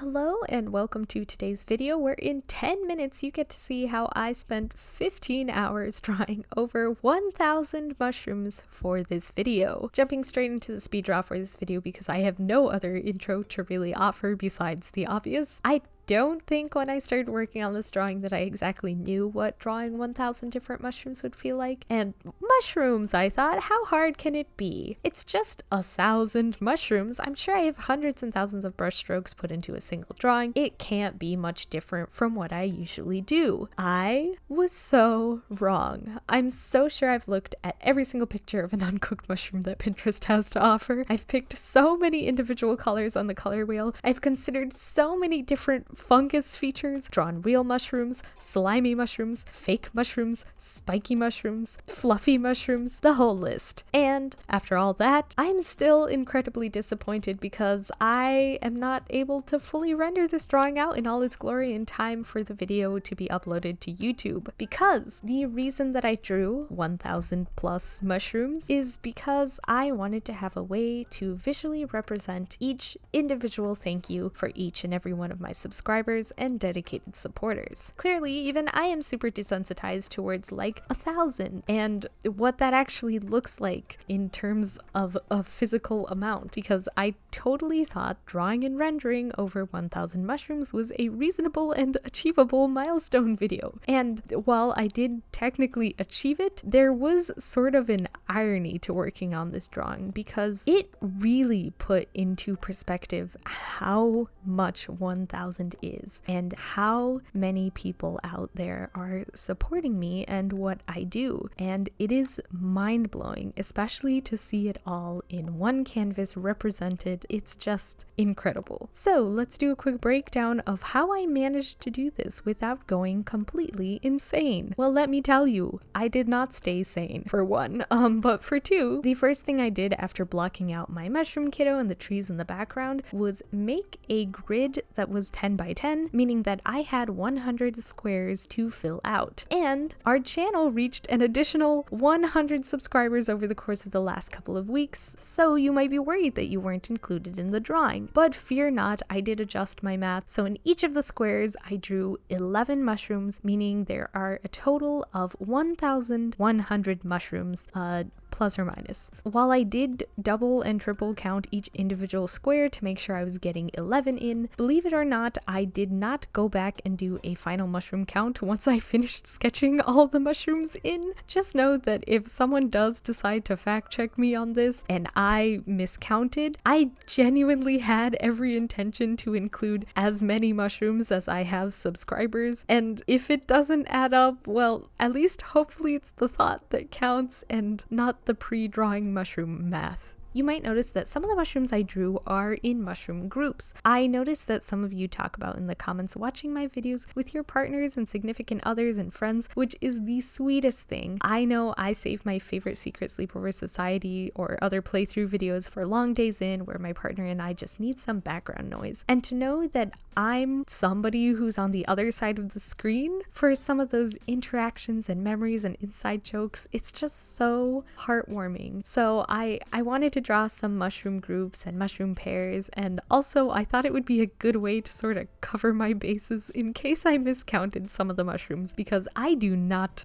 Hello and welcome to today's video where in 10 minutes you get to see how I spent 15 hours drawing over 1,000 mushrooms for this video. Jumping straight into the speed draw for this video because I have no other intro to really offer besides the obvious. I don't think when I started working on this drawing that I exactly knew what drawing 1,000 different mushrooms would feel like. And mushrooms, I thought, how hard can it be? It's just 1,000 mushrooms. I'm sure I have hundreds and thousands of brush strokes put into a single drawing. It can't be much different from what I usually do. I was so wrong. I'm so sure I've looked at every single picture of an uncooked mushroom that Pinterest has to offer. I've picked so many individual colors on the color wheel. I've considered so many different fungus features, drawn real mushrooms, slimy mushrooms, fake mushrooms, spiky mushrooms, fluffy mushrooms, the whole list. And after all that, I'm still incredibly disappointed because I am not able to fully render this drawing out in all its glory in time for the video to be uploaded to YouTube. Because the reason that I drew 1,000 plus mushrooms is because I wanted to have a way to visually represent each individual thank you for each and every one of my subscribers and dedicated supporters. Clearly, even I am super desensitized towards like 1,000 and what that actually looks like in terms of a physical amount, because I totally thought drawing and rendering over 1,000 mushrooms was a reasonable and achievable milestone video. And while I did technically achieve it, there was sort of an irony to working on this drawing because it really put into perspective how much 1,000 is and how many people out there are supporting me and what I do. And it is mind-blowing, especially to see it all in one canvas represented. It's just incredible. So let's do a quick breakdown of how I managed to do this without going completely insane. Well, let me tell you, I did not stay sane, for one. But for two, the first thing I did after blocking out my mushroom kiddo and the trees in the background was make a grid that was 10 by 10, meaning that I had 100 squares to fill out. And our channel reached an additional 100 subscribers over the course of the last couple of weeks, so you might be worried that you weren't included in the drawing. But fear not, I did adjust my math. So in each of the squares, I drew 11 mushrooms, meaning there are a total of 1,100 mushrooms, plus or minus. While I did double and triple count each individual square to make sure I was getting 11 in, believe it or not, I did not go back and do a final mushroom count once I finished sketching all the mushrooms in. Just know that if someone does decide to fact check me on this and I miscounted, I genuinely had every intention to include as many mushrooms as I have subscribers, and if it doesn't add up, well, at least hopefully it's the thought that counts and not the pre-drawing mushroom math. You might notice that some of the mushrooms I drew are in mushroom groups. I noticed that some of you talk about in the comments watching my videos with your partners and significant others and friends, which is the sweetest thing. I know I save my favorite Secret Sleepover Society or other playthrough videos for long days in where my partner and I just need some background noise. And to know that I'm somebody who's on the other side of the screen for some of those interactions and memories and inside jokes, it's just so heartwarming. So I wanted to draw some mushroom groups and mushroom pairs, and also I thought it would be a good way to sort of cover my bases in case I miscounted some of the mushrooms, because I do not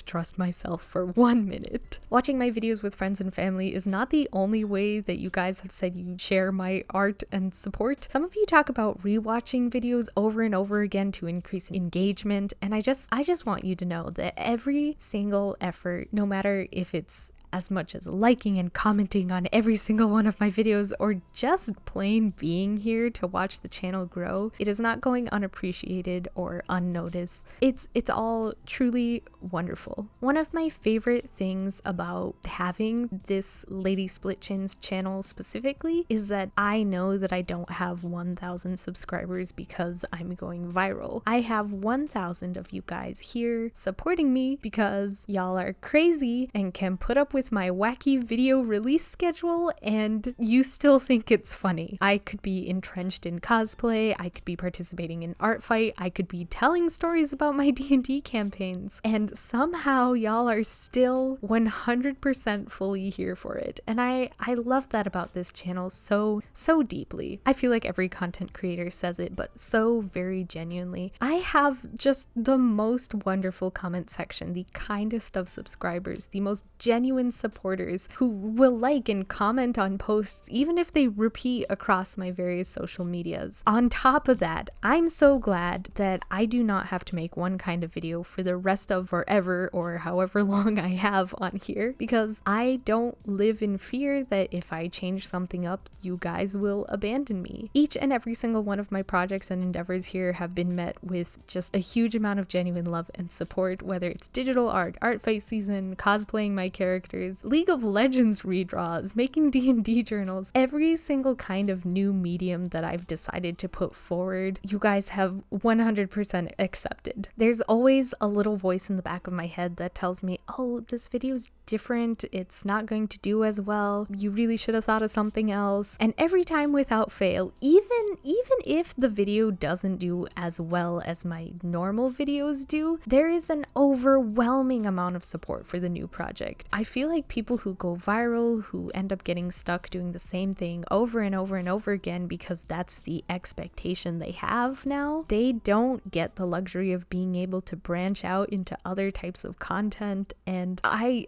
trust myself for 1 minute. Watching my videos with friends and family is not the only way that you guys have said you share my art and support. Some of you talk about rewatching videos over and over again to increase engagement, and I just want you to know that every single effort, no matter if it's as much as liking and commenting on every single one of my videos or just plain being here to watch the channel grow, it is not going unappreciated or unnoticed. It's all truly wonderful. One of my favorite things about having this Lady Split Chins channel specifically is that I know that I don't have 1,000 subscribers because I'm going viral. I have 1,000 of you guys here supporting me because y'all are crazy and can put up with with my wacky video release schedule and you still think it's funny. I could be entrenched in cosplay, I could be participating in art fight, I could be telling stories about my D&D campaigns, and somehow y'all are still 100% fully here for it. And I love that about this channel so deeply. I feel like every content creator says it, but so very genuinely. I have just the most wonderful comment section, the kindest of subscribers, the most genuine supporters who will like and comment on posts even if they repeat across my various social medias. On top of that, I'm so glad that I do not have to make one kind of video for the rest of forever or however long I have on here, because I don't live in fear that if I change something up, you guys will abandon me. Each and every single one of my projects and endeavors here have been met with just a huge amount of genuine love and support, whether it's digital art, art fight season, cosplaying my characters, League of Legends redraws, making D&D journals, every single kind of new medium that I've decided to put forward, you guys have 100% accepted. There's always a little voice in the back of my head that tells me, oh, this video is different, it's not going to do as well, you really should have thought of something else. And every time without fail, even if the video doesn't do as well as my normal videos do, there is an overwhelming amount of support for the new project. I feel like people who go viral, who end up getting stuck doing the same thing over and over and over again because that's the expectation they have now, they don't get the luxury of being able to branch out into other types of content. And I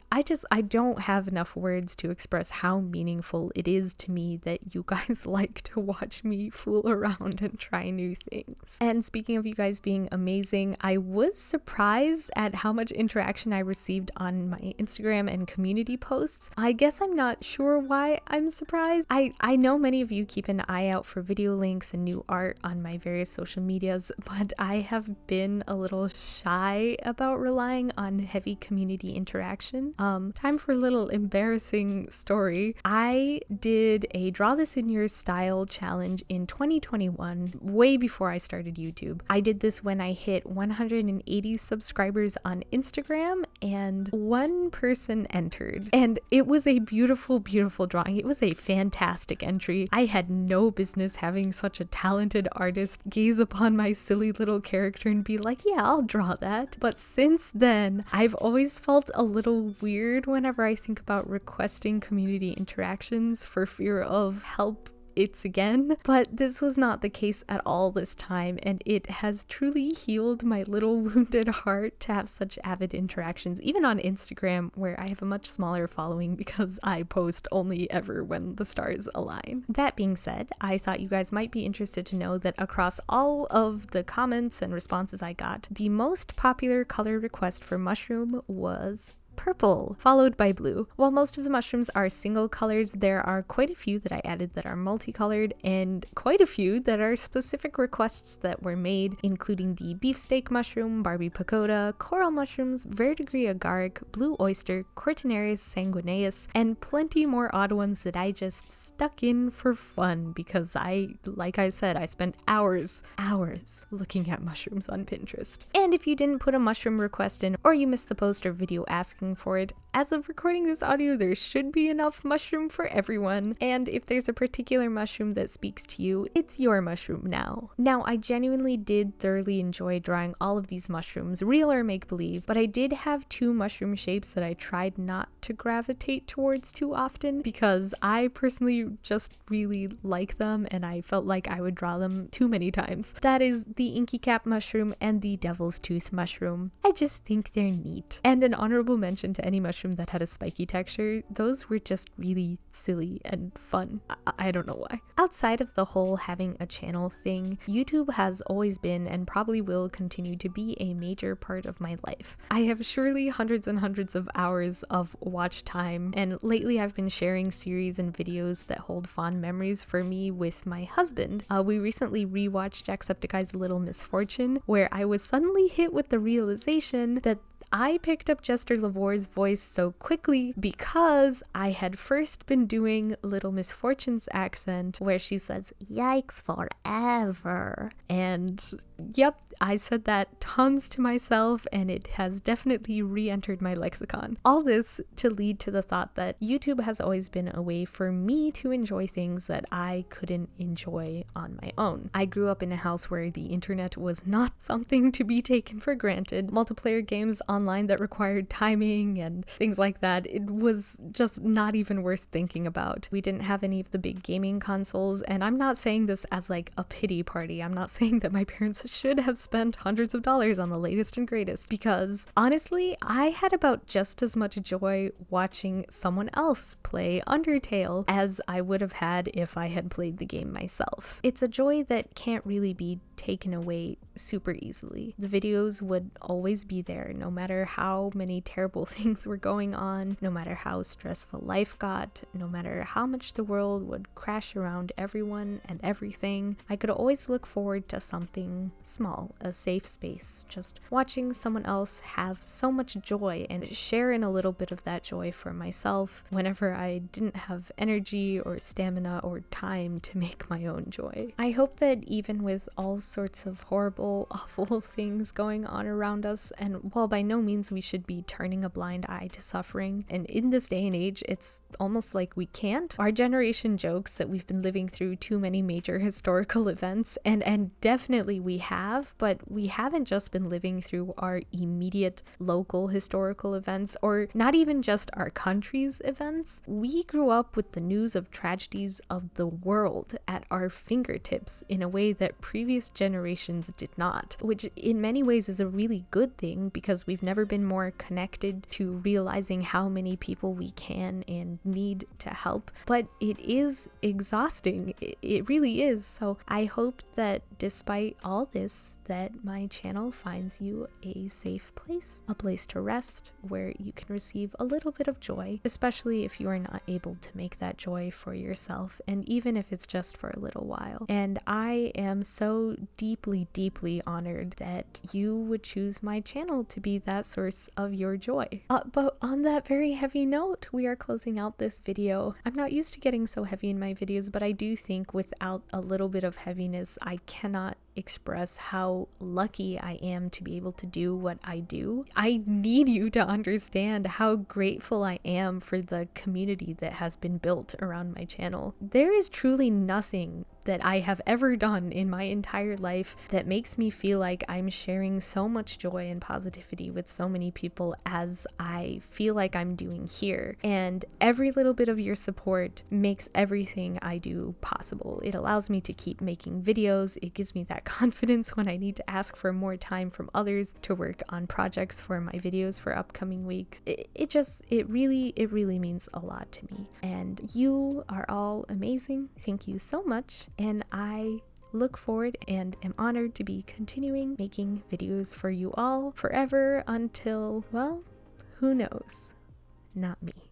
don't have enough words to express how meaningful it is to me that you guys like to watch me fool around and try new things. And speaking of you guys being amazing, I was surprised at how much interaction I received on my Instagram and community posts. I guess I'm not sure why I'm surprised. I know many of you keep an eye out for video links and new art on my various social medias, but I have been a little shy about relying on heavy community interaction. Time for a little embarrassing story. I did a Draw This in Your Style challenge in 2021, way before I started YouTube. I did this when I hit 180 subscribers on Instagram and one person entered. And it was a beautiful, beautiful drawing. It was a fantastic entry. I had no business having such a talented artist gaze upon my silly little character and be like, yeah, I'll draw that. But since then, I've always felt a little weird whenever I think about requesting community interactions for fear of help it's again, but this was not the case at all this time, and it has truly healed my little wounded heart to have such avid interactions, even on Instagram, where I have a much smaller following because I post only ever when the stars align. That being said, I thought you guys might be interested to know that across all of the comments and responses I got, the most popular color request for mushroom was purple, followed by blue. While most of the mushrooms are single colors, there are quite a few that I added that are multicolored, and quite a few that are specific requests that were made, including the beefsteak mushroom, Barbie pagoda, coral mushrooms, verdigris agaric, blue oyster, Cortinarius sanguineus, and plenty more odd ones that I just stuck in for fun because like I said, I spent hours looking at mushrooms on Pinterest. And if you didn't put a mushroom request in, or you missed the post or video asking for it, as of recording this audio, there should be enough mushroom for everyone, and if there's a particular mushroom that speaks to you, it's your mushroom now. Now, I genuinely did thoroughly enjoy drawing all of these mushrooms, real or make-believe, but I did have two mushroom shapes that I tried not to gravitate towards too often because I personally just really like them and I felt like I would draw them too many times. That is the inky cap mushroom and the devil's tooth mushroom. I just think they're neat. And an honorable mention to any mushroom that had a spiky texture. Those were just really silly and fun. I don't know why. Outside of the whole having a channel thing, YouTube has always been and probably will continue to be a major part of my life. I have surely hundreds and hundreds of hours of watch time, and lately I've been sharing series and videos that hold fond memories for me with my husband. We recently rewatched Jacksepticeye's Little Misfortune, where I was suddenly hit with the realization that I picked up Jester Lavor's voice so quickly because I had first been doing Little Miss Fortune's accent where she says, "Yikes forever." And yep, I said that tons to myself, and it has definitely re-entered my lexicon. All this to lead to the thought that YouTube has always been a way for me to enjoy things that I couldn't enjoy on my own. I grew up in a house where the internet was not something to be taken for granted. Multiplayer games online that required timing and things like that, it was just not even worth thinking about. We didn't have any of the big gaming consoles, and I'm not saying this as like a pity party. I'm not saying that my parents should have spent hundreds of dollars on the latest and greatest, because honestly, I had about just as much joy watching someone else play Undertale as I would have had if I had played the game myself. It's a joy that can't really be taken away super easily. The videos would always be there, no matter how many terrible things were going on, no matter how stressful life got, no matter how much the world would crash around everyone and everything. I could always look forward to something small, a safe space, just watching someone else have so much joy and share in a little bit of that joy for myself whenever I didn't have energy or stamina or time to make my own joy. I hope that even with all sorts of horrible, awful things going on around us, and while by no means we should be turning a blind eye to suffering, and in this day and age it's almost like we can't, our generation jokes that we've been living through too many major historical events, and definitely we have, but we haven't just been living through our immediate local historical events, or not even just our country's events. We grew up with the news of tragedies of the world at our fingertips in a way that previous generations did not, which in many ways is a really good thing because we've never been more connected to realizing how many people we can and need to help. But it is exhausting. It really is. So I hope that despite all this, that my channel finds you a safe place, a place to rest where you can receive a little bit of joy, especially if you are not able to make that joy for yourself, and even if it's just for a little while. And I am so deeply, deeply honored that you would choose my channel to be that source of your joy. But on that very heavy note, we are closing out this video. I'm not used to getting so heavy in my videos, but I do think without a little bit of heaviness, I cannot express how lucky I am to be able to do what I do. I need you to understand how grateful I am for the community that has been built around my channel. There is truly nothing that I have ever done in my entire life that makes me feel like I'm sharing so much joy and positivity with so many people as I feel like I'm doing here. And every little bit of your support makes everything I do possible. It allows me to keep making videos. It gives me that confidence when I need to ask for more time from others to work on projects for my videos for upcoming weeks. It really means a lot to me. And you are all amazing. Thank you so much. And I look forward and am honored to be continuing making videos for you all forever until, well, who knows? Not me.